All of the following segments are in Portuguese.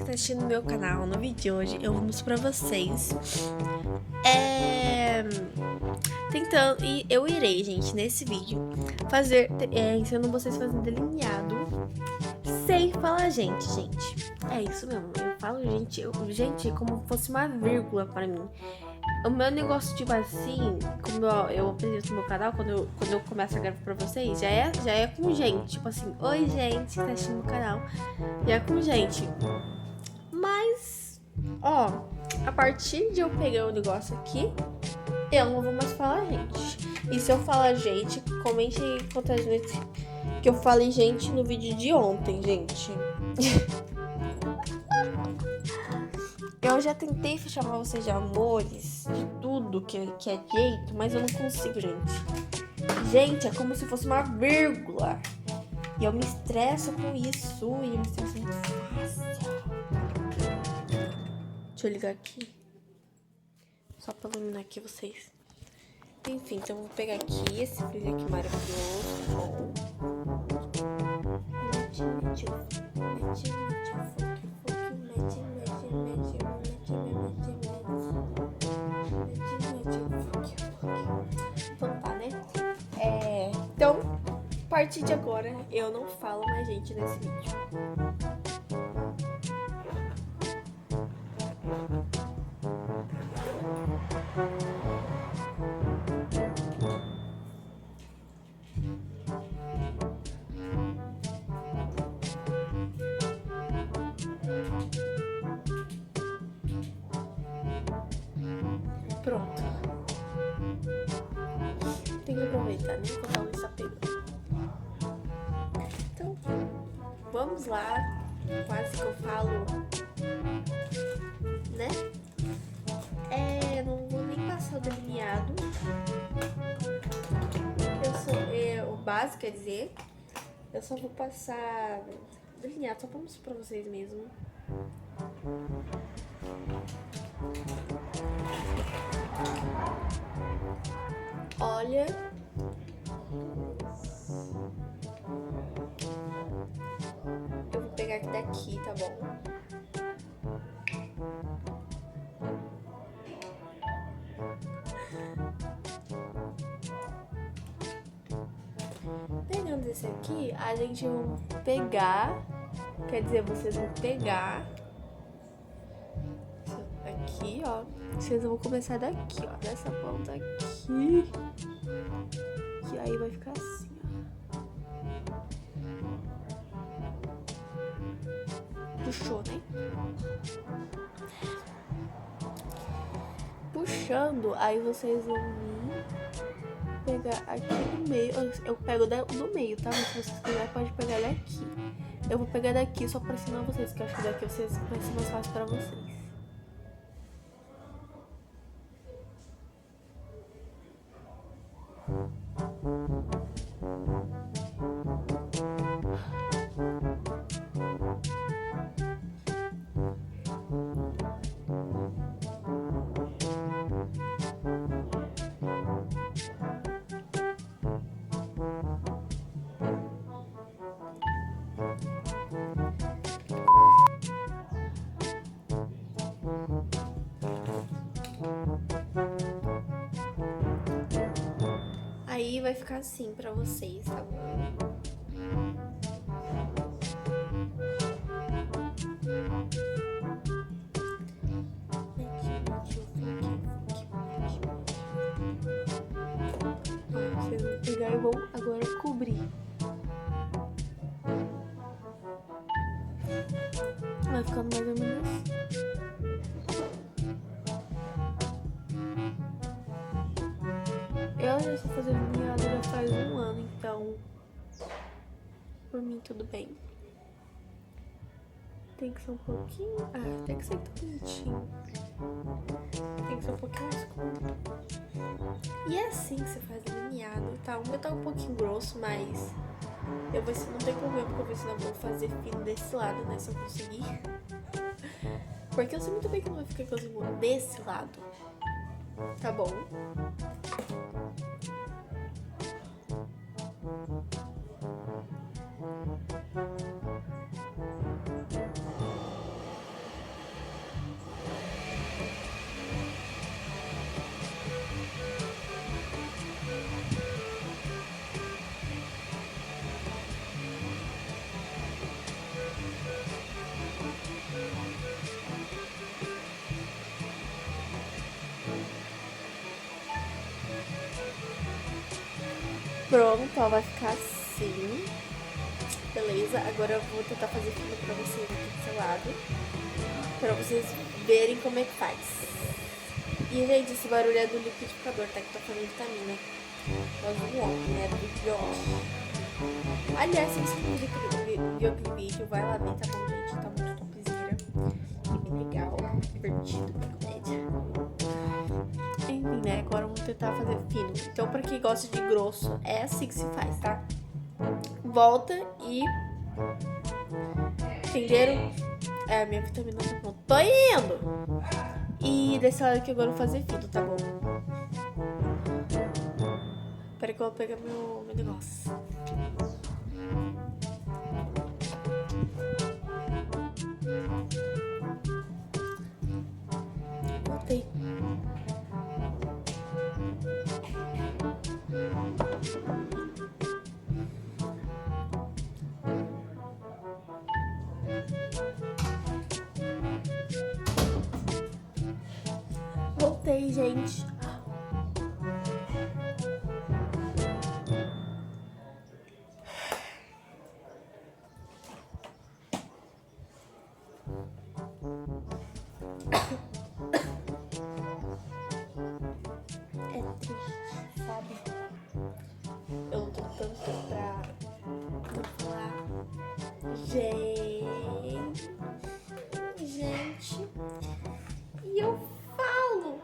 que tá assistindo meu canal. No vídeo de hoje eu vou mostrar pra vocês tentando, e eu irei, gente, nesse vídeo fazer, ensinando vocês a fazer delineado sem falar gente. É isso mesmo, eu falo gente como fosse uma vírgula pra mim. O meu negócio, tipo assim, como eu apresento no meu canal, quando eu começo a gravar pra vocês, já é com gente. Tipo assim, oi gente que tá assistindo o canal, já é com gente. Mas, ó, a partir de eu pegar o negócio aqui, eu não vou mais falar gente. E se eu falar gente, comente aí quantas vezes que eu falei gente no vídeo de ontem, gente. Eu já tentei chamar vocês de amores, de tudo que é jeito, mas eu não consigo, gente. Gente, é como se fosse uma vírgula. E eu me estresso com isso. E eu me estresso muito fácil. Deixa eu ligar aqui. Só pra iluminar aqui vocês. Enfim, então eu vou pegar aqui esse brilho aqui maravilhoso. Bom. Então tá, né? Então, a partir de agora, eu não falo mais gente nesse vídeo. Pronto. Tem que aproveitar, né? Enquanto a luz tá pegando. Então, vamos lá. Quase que eu falo, né? Não vou nem passar o delineado. O básico, quer dizer. Eu só vou passar delineado, só pra mostrar pra vocês mesmo. Olha. Eu vou pegar aqui daqui, tá bom? Pegando esse aqui, a gente vai pegar, quer dizer, vocês vão pegar aqui, ó. Vocês vão começar daqui, ó, dessa ponta aqui. E aí vai ficar assim, ó. Puxou, né? Puxando, aí vocês vão vir pegar aqui no meio. Eu pego do meio, tá? Mas se vocês quiserem, pode pegar daqui. Eu vou pegar daqui só pra ensinar vocês, que eu acho que daqui vai ser mais fácil pra vocês. Aí vai ficar assim pra vocês, tá bom? Vocês vão pegar e vão agora cobrir. Vai ficando mais ou menos assim. Eu já estou fazendo linhada já faz 1 ano, então por mim tudo bem. Tem que ser um pouquinho... tem que ser tão bonitinho. Tem que ser um pouquinho mais curto. E é assim que você faz delineado, tá? O meu tá um pouquinho grosso, mas eu vou ensinar, não tem problema, porque eu vou ensinar, vou fazer fino desse lado, né? Se eu conseguir. Porque eu sei muito bem que não vai ficar igualzinho desse lado. Tá bom? Pronto, ó, vai ficar assim. Beleza, agora eu vou tentar fazer fino pra vocês aqui do seu lado, pra vocês verem como é que faz. E, gente, esse barulho é do liquidificador, tá? Que tá fazendo vitamina. Nós vamos ontem, né? Do vídeo ontem. Aliás, se você não viu aquele vídeo, vai lá ver, tá bom, gente? Tá muito topzera. E bem legal, divertido, bem comédia. Enfim, né? Agora vamos tentar fazer fino. Então, pra quem gosta de grosso, é assim que se faz, tá? Volta e... Entenderam? É, a minha vitamina tá pronta. Tô indo! E desse lado aqui agora eu vou fazer fino, tá bom? Peraí que eu vou pegar meu negócio. Voltei. Voltei, gente. É triste, sabe? Eu tô tanto pra falar. Gente. E eu falo.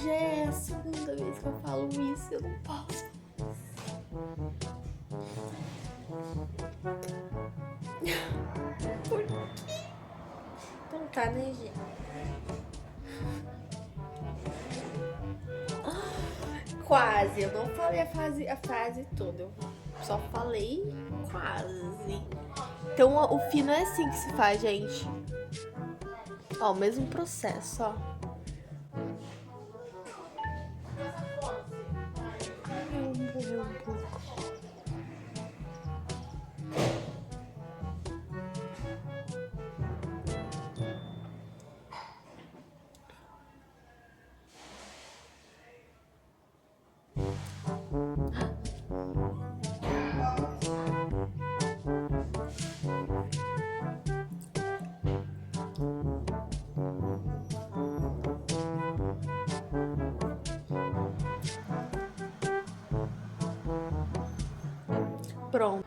Já é a segunda vez que eu falo isso, eu não posso. Por quê? Então tá, né, gente? Quase, eu não falei a frase toda, eu só falei quase. Então o fino é assim que se faz, gente. Ó, o mesmo processo, ó. Eu morri um pouco. Pronto.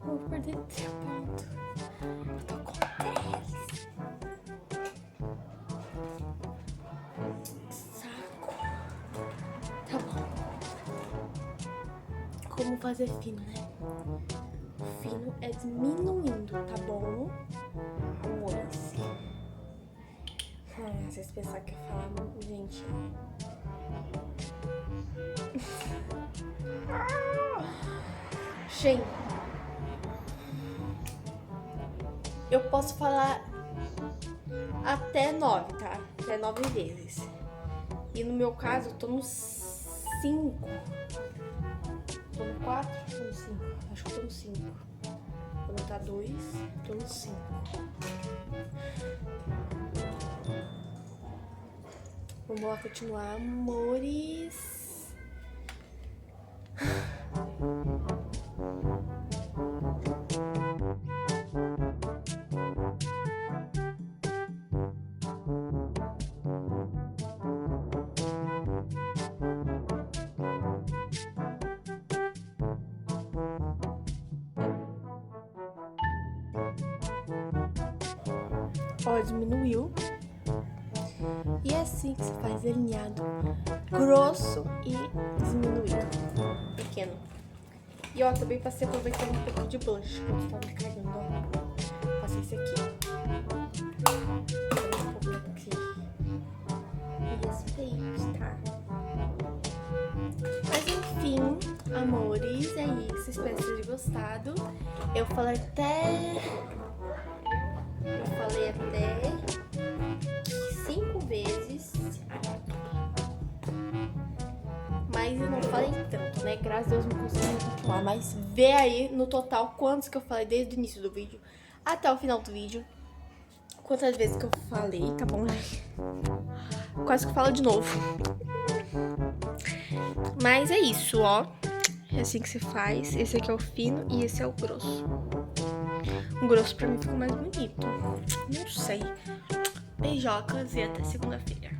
Vou perder tempo. Eu tô com 10. Saco. Tá bom. Como fazer fino, né? O fino é diminuindo, tá bom? Amores. Vocês pensaram que eu falo, gente. Gente, eu posso falar até 9, tá? Até 9 vezes. E no meu caso, eu tô no 5. Tô no 4? Tô no 5. Acho que tô no 5. Vou botar 2, tô no 5. Vamos lá continuar, amores. Ó, diminuiu. E é assim que se faz delineado grosso e diminuído, pequeno. E ó, também passei aproveitando um pouco de blush quando tava caindo, ó. Passei esse aqui. Um pouco aqui. E esse aí, tá? Mas enfim, amores, é isso. Espero que vocês tenham gostado. Eu falei até 5 vezes. Mas eu não falei tanto, né? Graças a Deus não consegui continuar. Mas vê aí no total quantos que eu falei desde o início do vídeo até o final do vídeo. Quantas vezes que eu falei, tá bom? Quase que eu falo de novo. Mas é isso, ó. É assim que se faz. Esse aqui é o fino e esse é o grosso. O grosso pra mim ficou mais bonito. Não sei. Beijocas e até segunda-feira.